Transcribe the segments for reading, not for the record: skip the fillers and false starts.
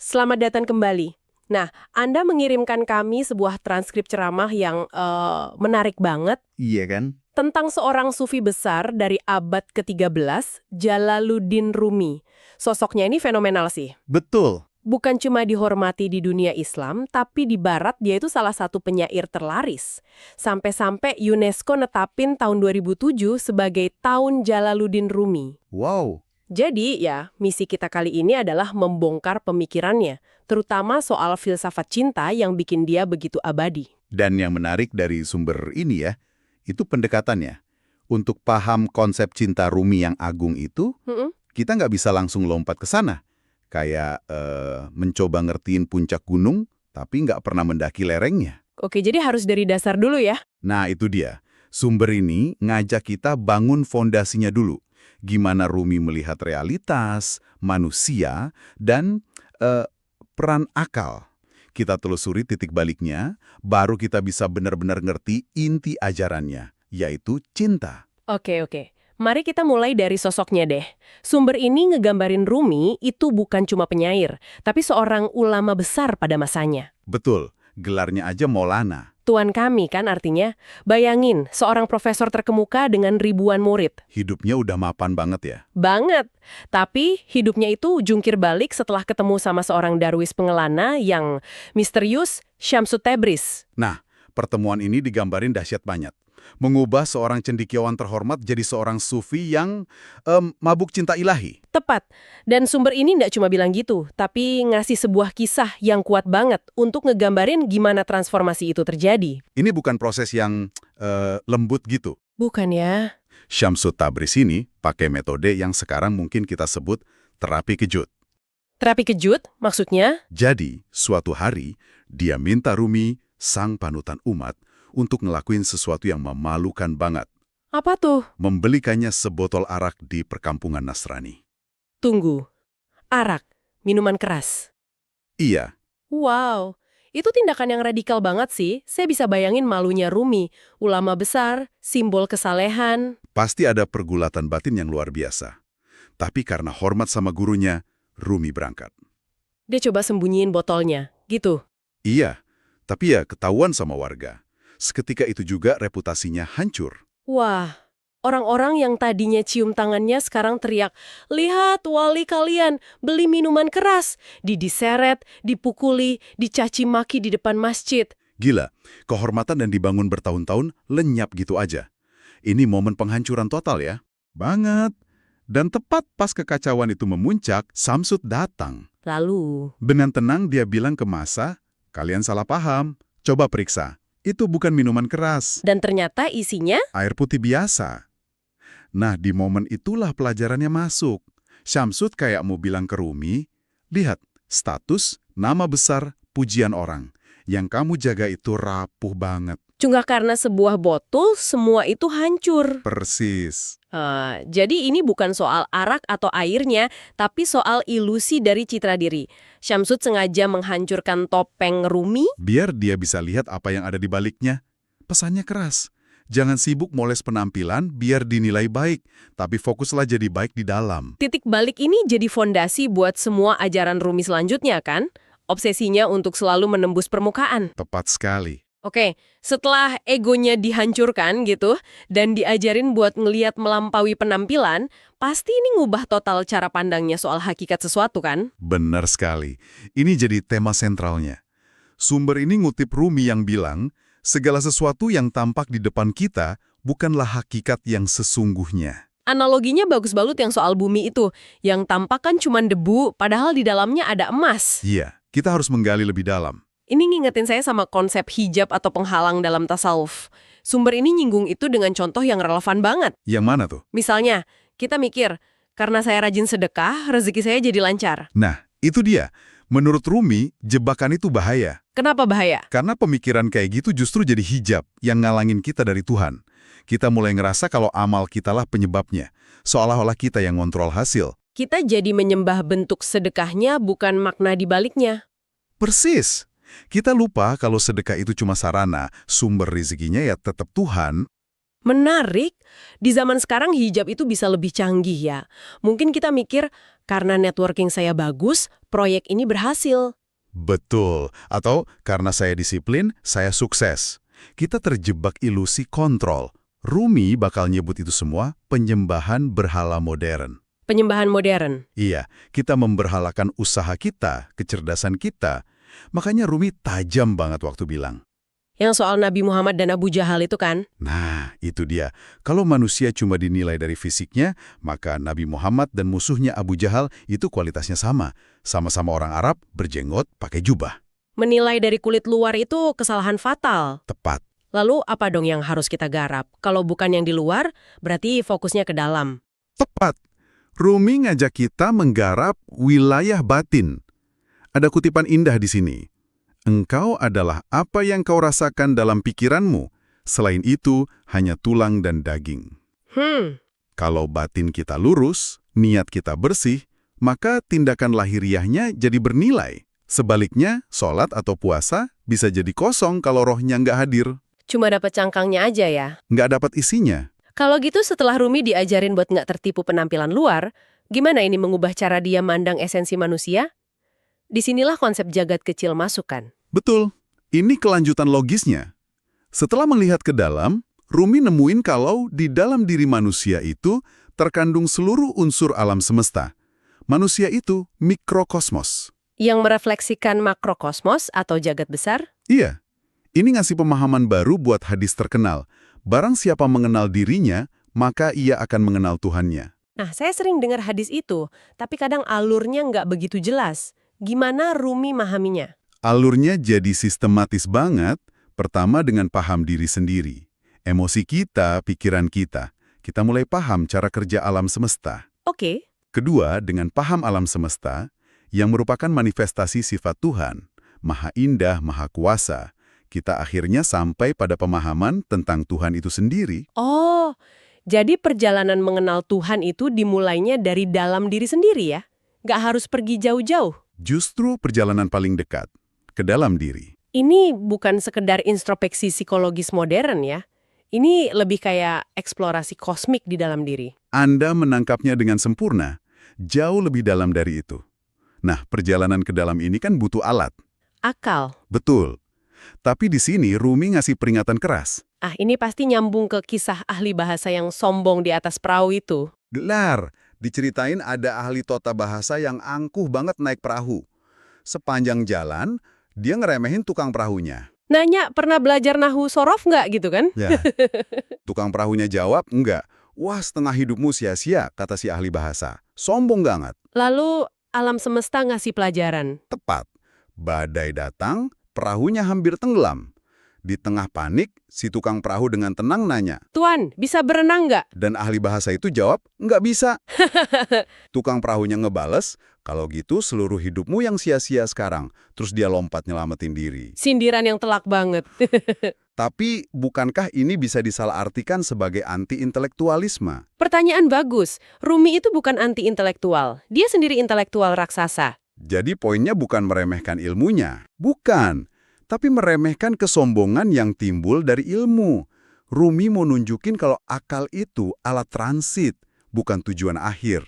Selamat datang kembali. Nah, Anda mengirimkan kami sebuah transkrip ceramah yang menarik banget Iya kan? tentang seorang sufi besar dari abad ke-13, Jalaluddin Rumi. Sosoknya ini fenomenal sih. Betul. Bukan cuma dihormati di dunia Islam, tapi di Barat dia itu salah satu penyair terlaris. Sampai-sampai UNESCO netapin tahun 2007 sebagai Tahun Jalaluddin Rumi. Wow. Jadi ya, misi kita kali ini adalah membongkar pemikirannya, terutama soal filsafat cinta yang bikin dia begitu abadi. Dan yang menarik dari sumber ini ya, itu pendekatannya. Untuk paham konsep cinta Rumi yang agung itu, Mm-mm. kita nggak bisa langsung lompat ke sana. Kayak mencoba ngertiin puncak gunung, tapi nggak pernah mendaki lerengnya. Oke, jadi harus dari dasar dulu ya. Nah, itu dia. Sumber ini ngajak kita bangun fondasinya dulu. Gimana Rumi melihat realitas, manusia, dan peran akal. Kita telusuri titik baliknya, baru kita bisa benar-benar ngerti inti ajarannya, yaitu cinta. Oke. Mari kita mulai dari sosoknya deh. Sumber ini ngegambarin Rumi itu bukan cuma penyair, tapi seorang ulama besar pada masanya. Betul, gelarnya aja Maulana. Tuan kami kan artinya. Bayangin, seorang profesor terkemuka dengan ribuan murid. Hidupnya udah mapan banget ya. Banget. Tapi hidupnya itu jungkir balik setelah ketemu sama seorang darwis pengelana yang misterius, Syamsut Tabriz. Nah, pertemuan ini digambarin dahsyat banget. Mengubah seorang cendekiawan terhormat jadi seorang sufi yang mabuk cinta ilahi. Tepat. Dan sumber ini nggak cuma bilang gitu, tapi ngasih sebuah kisah yang kuat banget untuk ngegambarin gimana transformasi itu terjadi. Ini bukan proses yang lembut gitu. Bukan ya? Syamsut Tabriz ini pakai metode yang sekarang mungkin kita sebut terapi kejut. Terapi kejut, maksudnya? Jadi, suatu hari, dia minta Rumi, sang panutan umat, untuk ngelakuin sesuatu yang memalukan banget. Apa tuh? Membelikannya sebotol arak di perkampungan Nasrani. Tunggu. Arak, minuman keras. Iya, Wow, itu tindakan yang radikal banget sih. Saya bisa bayangin malunya Rumi, ulama besar, simbol kesalehan. pasti ada pergulatan batin yang luar biasa. Tapi karena hormat sama gurunya, Rumi berangkat. Dia coba sembunyiin botolnya, gitu. Iya, tapi ya ketahuan sama warga. Seketika itu juga reputasinya hancur. Wah, orang-orang yang tadinya cium tangannya sekarang teriak, "Lihat wali kalian, beli minuman keras." Diseret, dipukuli, dicaci maki di depan masjid. Gila, kehormatan dan dibangun bertahun-tahun lenyap gitu aja. Ini momen penghancuran total ya. Banget. Dan tepat pas kekacauan itu memuncak, Samsud datang. Lalu, Dengan tenang dia bilang ke massa, "Kalian salah paham. Coba periksa. Itu bukan minuman keras, dan ternyata isinya, air putih biasa." Nah, di momen itulah pelajarannya masuk. Syamsud kayak mau bilang ke Rumi, "Lihat, status, nama besar, pujian orang. Yang kamu jaga itu rapuh banget." cuma karena sebuah botol, semua itu hancur. Persis. Jadi ini bukan soal arak atau airnya, tapi soal ilusi dari citra diri. Syamsud sengaja menghancurkan topeng Rumi. Biar dia bisa lihat apa yang ada di baliknya. Pesannya keras. Jangan sibuk moles penampilan biar dinilai baik, tapi fokuslah jadi baik di dalam. Titik balik ini jadi fondasi buat semua ajaran Rumi selanjutnya kan? Obsesinya untuk selalu menembus permukaan. Tepat sekali. Oke, setelah egonya dihancurkan gitu, dan diajarin buat ngeliat melampaui penampilan, pasti ini ngubah total cara pandangnya soal hakikat sesuatu kan? Benar sekali. Ini jadi tema sentralnya. Sumber ini ngutip Rumi yang bilang, segala sesuatu yang tampak di depan kita bukanlah hakikat yang sesungguhnya. Analoginya bagus banget yang soal bumi itu, yang tampak kan cuma debu, padahal di dalamnya ada emas. Iya, kita harus menggali lebih dalam. Ini ngingetin saya sama konsep hijab atau penghalang dalam tasawuf. Sumber ini nyinggung itu dengan contoh yang relevan banget. Yang mana tuh? Misalnya, kita mikir, karena saya rajin sedekah, rezeki saya jadi lancar. Nah, itu dia. Menurut Rumi, jebakan itu bahaya. Kenapa bahaya? Karena pemikiran kayak gitu justru jadi hijab yang ngalangin kita dari Tuhan. Kita mulai ngerasa kalau amal kitalah penyebabnya. Seolah-olah kita yang ngontrol hasil. Kita jadi menyembah bentuk sedekahnya, bukan makna di baliknya. Persis. Kita lupa kalau sedekah itu cuma sarana, sumber rezekinya ya tetap Tuhan. Menarik, di zaman sekarang hijab itu bisa lebih canggih ya. Mungkin kita mikir, karena networking saya bagus, proyek ini berhasil. Betul. Atau karena saya disiplin, saya sukses. Kita terjebak ilusi kontrol. Rumi bakal nyebut itu semua penyembahan berhala modern. Penyembahan modern. Iya, kita memberhalakan usaha kita, kecerdasan kita. Makanya Rumi tajam banget waktu bilang. Yang soal Nabi Muhammad dan Abu Jahal itu kan? Nah, itu dia. Kalau manusia cuma dinilai dari fisiknya, maka Nabi Muhammad dan musuhnya Abu Jahal itu kualitasnya sama. Sama-sama orang Arab, berjenggot, pakai jubah. Menilai dari kulit luar itu kesalahan fatal. Tepat. Lalu apa dong yang harus kita garap? Kalau bukan yang di luar, berarti fokusnya ke dalam. Tepat. Rumi ngajak kita menggarap wilayah batin. Ada kutipan indah di sini. Engkau adalah apa yang kau rasakan dalam pikiranmu. Selain itu, hanya tulang dan daging. Kalau batin kita lurus, niat kita bersih, maka tindakan lahiriahnya jadi bernilai. Sebaliknya, sholat atau puasa bisa jadi kosong kalau rohnya nggak hadir. Cuma dapat cangkangnya aja ya. Nggak dapat isinya. Kalau gitu setelah Rumi diajarin buat nggak tertipu penampilan luar, gimana ini mengubah cara dia mandang esensi manusia? Disinilah konsep jagat kecil masuk kan? Betul, ini kelanjutan logisnya. Setelah melihat ke dalam, Rumi nemuin kalau di dalam diri manusia itu terkandung seluruh unsur alam semesta. Manusia itu mikrokosmos. Yang merefleksikan makrokosmos atau jagat besar? Iya, ini ngasih pemahaman baru buat hadis terkenal. Barang siapa mengenal dirinya, maka ia akan mengenal Tuhannya. Nah, saya sering dengar hadis itu, tapi kadang alurnya nggak begitu jelas. Gimana Rumi memahaminya? Alurnya jadi sistematis banget, pertama dengan paham diri sendiri. Emosi kita, pikiran kita. Kita mulai paham cara kerja alam semesta. Oke. Kedua, dengan paham alam semesta, yang merupakan manifestasi sifat Tuhan, Maha Indah, Maha Kuasa, kita akhirnya sampai pada pemahaman tentang Tuhan itu sendiri. Oh, jadi perjalanan mengenal Tuhan itu dimulainya dari dalam diri sendiri ya? Nggak harus pergi jauh-jauh? Justru perjalanan paling dekat, ke dalam diri. Ini bukan sekedar introspeksi psikologis modern ya. Ini lebih kayak eksplorasi kosmik di dalam diri. Anda menangkapnya dengan sempurna, jauh lebih dalam dari itu. Nah, perjalanan ke dalam ini kan butuh alat. Akal. Betul. Tapi di sini Rumi ngasih peringatan keras. Ini pasti nyambung ke kisah ahli bahasa yang sombong di atas perahu itu. Gelar, diceritain ada ahli tata bahasa yang angkuh banget naik perahu. Sepanjang jalan, dia ngeremehin tukang perahunya. Nanya, pernah belajar nahu sorof nggak gitu kan? Ya. Tukang perahunya jawab, enggak. Wah, setengah hidupmu sia-sia, kata si ahli bahasa. Sombong banget. Lalu alam semesta ngasih pelajaran. Tepat. Badai datang, perahunya hampir tenggelam. Di tengah panik, si tukang perahu dengan tenang nanya. Tuan, bisa berenang nggak? Dan ahli bahasa itu jawab, nggak bisa. Tukang perahunya ngebales, kalau gitu seluruh hidupmu yang sia-sia sekarang. Terus dia lompat nyelamatin diri. Sindiran yang telak banget. Tapi, bukankah ini bisa disalahartikan sebagai anti-intelektualisme? Pertanyaan bagus. Rumi itu bukan anti-intelektual. Dia sendiri intelektual raksasa. Jadi poinnya bukan meremehkan ilmunya. Bukan. Tapi meremehkan kesombongan yang timbul dari ilmu. Rumi mau nunjukin kalau akal itu alat transit, bukan tujuan akhir.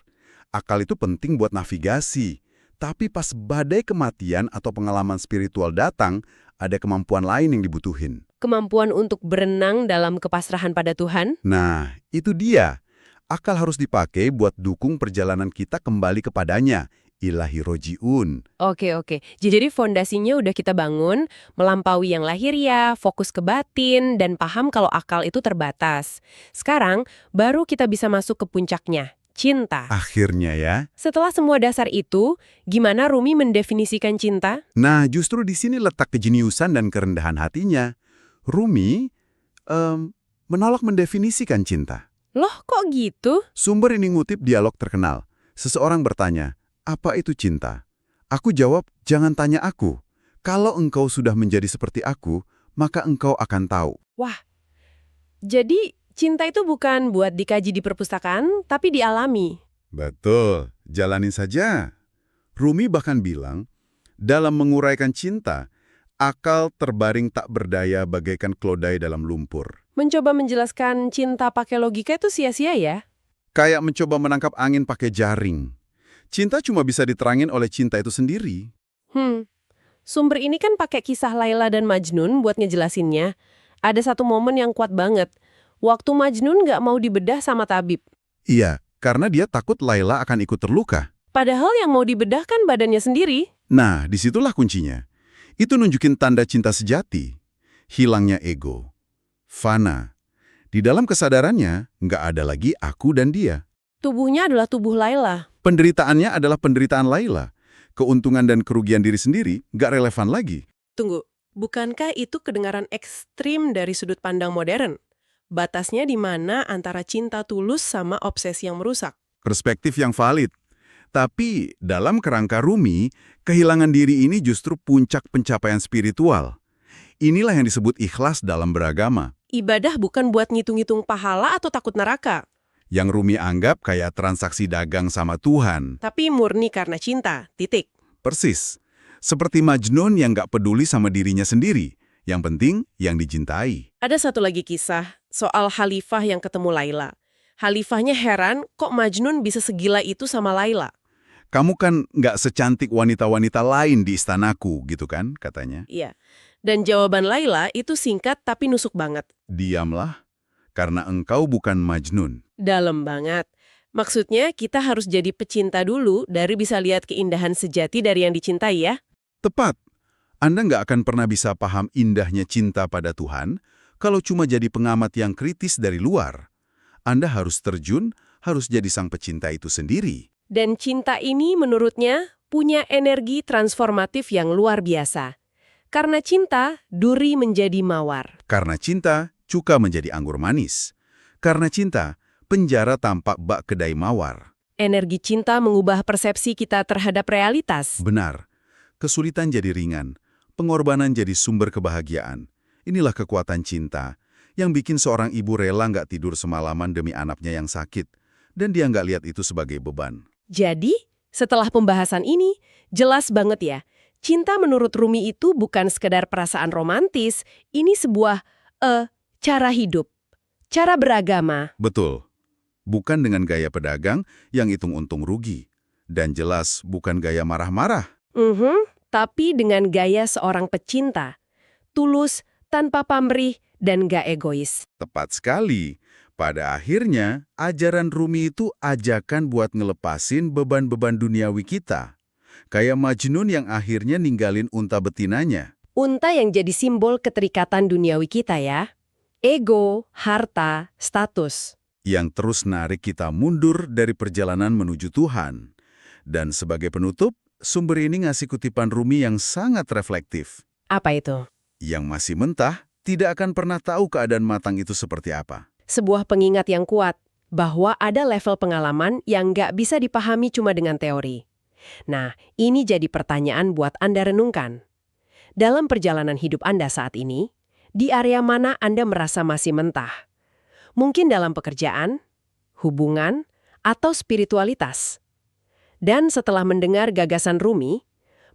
Akal itu penting buat navigasi. Tapi pas badai kematian atau pengalaman spiritual datang, ada kemampuan lain yang dibutuhin. Kemampuan untuk berenang dalam kepasrahan pada Tuhan? Nah, itu dia. Akal harus dipakai buat dukung perjalanan kita kembali kepadanya. Ilahi roji'un. Oke. Jadi fondasinya udah kita bangun, melampaui yang lahiriah, fokus ke batin, dan paham kalau akal itu terbatas. Sekarang, baru kita bisa masuk ke puncaknya, cinta. Akhirnya ya. Setelah semua dasar itu, gimana Rumi mendefinisikan cinta? Nah, justru di sini letak kejeniusan dan kerendahan hatinya. Rumi menolak mendefinisikan cinta. Loh, kok gitu? Sumber ini ngutip dialog terkenal. Seseorang bertanya, apa itu cinta? Aku jawab, jangan tanya aku. Kalau engkau sudah menjadi seperti aku, maka engkau akan tahu. Wah, jadi cinta itu bukan buat dikaji di perpustakaan, tapi dialami. Betul, jalanin saja. Rumi bahkan bilang, dalam menguraikan cinta, Akal terbaring tak berdaya bagaikan keledai dalam lumpur. Mencoba menjelaskan cinta pakai logika itu sia-sia ya? Kayak mencoba menangkap angin pakai jaring. Cinta cuma bisa diterangin oleh cinta itu sendiri. Sumber ini kan pakai kisah Laila dan Majnun buat ngejelasinnya. Ada satu momen yang kuat banget. Waktu Majnun nggak mau dibedah sama tabib. Iya, karena dia takut Laila akan ikut terluka. Padahal yang mau dibedah kan badannya sendiri. Nah, disitulah kuncinya. Itu nunjukin tanda cinta sejati. Hilangnya ego. Fana. Di dalam kesadarannya, nggak ada lagi aku dan dia. Tubuhnya adalah tubuh Laila. Penderitaannya adalah penderitaan Laila. Keuntungan dan kerugian diri sendiri nggak relevan lagi. Tunggu, bukankah itu kedengaran ekstrim dari sudut pandang modern? Batasnya di mana antara cinta tulus sama obsesi yang merusak? Perspektif yang valid. Tapi dalam kerangka Rumi, kehilangan diri ini justru puncak pencapaian spiritual. Inilah yang disebut ikhlas dalam beragama. Ibadah bukan buat ngitung-ngitung pahala atau takut neraka, Yang Rumi anggap kayak transaksi dagang sama Tuhan. tapi murni karena cinta, titik. Persis. Seperti Majnun yang nggak peduli sama dirinya sendiri. Yang penting, yang dicintai. Ada satu lagi kisah soal Khalifah yang ketemu Laila. Khalifahnya heran kok Majnun bisa segila itu sama Laila. Kamu kan nggak secantik wanita-wanita lain di istanaku, gitu kan, katanya. Iya. Dan jawaban Laila itu singkat tapi nusuk banget. Diamlah, karena engkau bukan Majnun. Dalam banget. Maksudnya kita harus jadi pecinta dulu dari bisa lihat keindahan sejati dari yang dicintai ya. Tepat. Anda nggak akan pernah bisa paham indahnya cinta pada Tuhan kalau cuma jadi pengamat yang kritis dari luar. Anda harus terjun, harus jadi sang pecinta itu sendiri. Dan cinta ini menurutnya punya energi transformatif yang luar biasa. Karena cinta, duri menjadi mawar. Karena cinta, cuka menjadi anggur manis. Karena cinta, penjara tampak bak kedai mawar. Energi cinta mengubah persepsi kita terhadap realitas. Benar. Kesulitan jadi ringan. Pengorbanan jadi sumber kebahagiaan. Inilah kekuatan cinta yang bikin seorang ibu rela nggak tidur semalaman demi anaknya yang sakit. Dan dia nggak lihat itu sebagai beban. Jadi, setelah pembahasan ini, jelas banget ya, cinta menurut Rumi itu bukan sekedar perasaan romantis, ini sebuah, cara hidup, cara beragama. Betul. Bukan dengan gaya pedagang yang hitung untung rugi. Dan jelas bukan gaya marah-marah. Tapi dengan gaya seorang pecinta, tulus, tanpa pamrih, dan gak egois. Tepat sekali. Pada akhirnya, ajaran Rumi itu ajakan buat ngelepasin beban-beban duniawi kita. Kayak Majnun yang akhirnya ninggalin unta betinanya. Unta yang jadi simbol keterikatan duniawi kita ya. Ego, harta, status. Yang terus narik kita mundur dari perjalanan menuju Tuhan. Dan sebagai penutup, sumber ini ngasih kutipan Rumi yang sangat reflektif. Apa itu? Yang masih mentah, tidak akan pernah tahu keadaan matang itu seperti apa. Sebuah pengingat yang kuat bahwa ada level pengalaman yang nggak bisa dipahami cuma dengan teori. Nah, ini jadi pertanyaan buat Anda renungkan. Dalam perjalanan hidup Anda saat ini, di area mana Anda merasa masih mentah? Mungkin dalam pekerjaan, hubungan, atau spiritualitas. Dan setelah mendengar gagasan Rumi,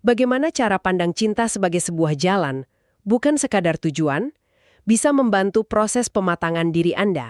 bagaimana cara pandang cinta sebagai sebuah jalan, bukan sekadar tujuan, bisa membantu proses pematangan diri Anda.